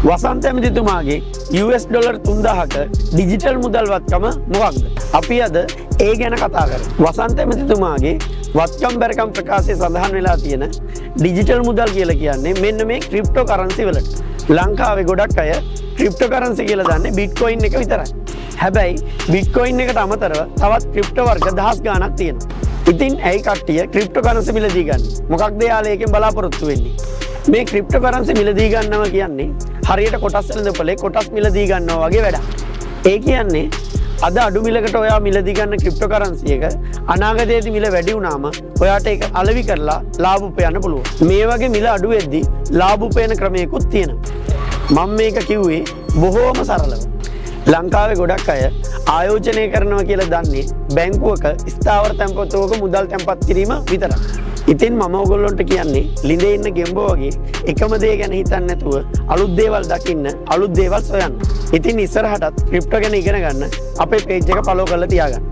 වසන්ත ඇමතිතුමාගේ US dollar 3000ක digital මුදල් වත්කම මොකක්ද? අපි අද ඒ ගැන කතා කරමු. වසන්ත ඇමතිතුමාගේ වත්කම් බැරකම් ප්‍රකාශයේ සඳහන් වෙලා තියෙන ඩිජිටල් මුදල් කියලා කියන්නේ මෙන්න මේ ක්‍රිප්ටෝ කරන්සි වලට. ලංකාවේ ගොඩක් අය ක්‍රිප්ටෝ කරන්සි කියලා දන්නේ බිට්කොයින් එක විතරයි. හැබැයි බිට්කොයින් එකට අමතරව තවත් ක්‍රිප්ටෝ වර්ග දහස් ගාණක් තියෙනවා. ඉතින් ඇයි කට්ටිය ක්‍රිප්ටෝ කරන්සි මිලදී ගන්න? මොකක්ද යාළුවා ඒකෙන් බලාපොරොත්තු වෙන්නේ? මේ ක්‍රිප්ටෝ කරන්සි මිලදී ගන්නවා කියන්නේ හරියට කොටස් වෙළඳපොලේ කොටස් මිලදී ගන්නවා වගේ වැඩක්. ඒ කියන්නේ අද අඩු මිලකට ඔයා මිලදී ගන්න ක්‍රිප්ටෝ කරන්සි එක අනාගතයේදී මිල වැඩි වුණාම ඔයාට ඒක අලෙවි කරලා ලාභ උපයන්න පුළුවන්. මේ වගේ මිල අඩු වෙද්දී ලාභ උපයන ක්‍රමයකුත් තියෙනවා. මම මේක කිව්වේ බොහෝම සරලව. ලංකාවේ ගොඩක් අය ආයෝජනය කරනවා කියලා දන්නේ බැංකුවක ස්ථාවර තැන්පතුවක මුදල් තැන්පත් කිරීම විතරයි. ඉතින් මම ඔයගොල්ලන්ට කියන්නේ ළිඳේ ඉන්න ගෙම්බෝ වගේ එකම දේ ගැන හිතන්නේ නැතුව අලුත් දේවල් දකින්න, අලුත් දේවල් සොයන්න. ඉතින් ඉස්සරහටත් ක්‍රිප්ටෝ ගැන ඉගෙන ගන්න අපේ පේජ් එක ෆලෝ කරලා තියාගන්න.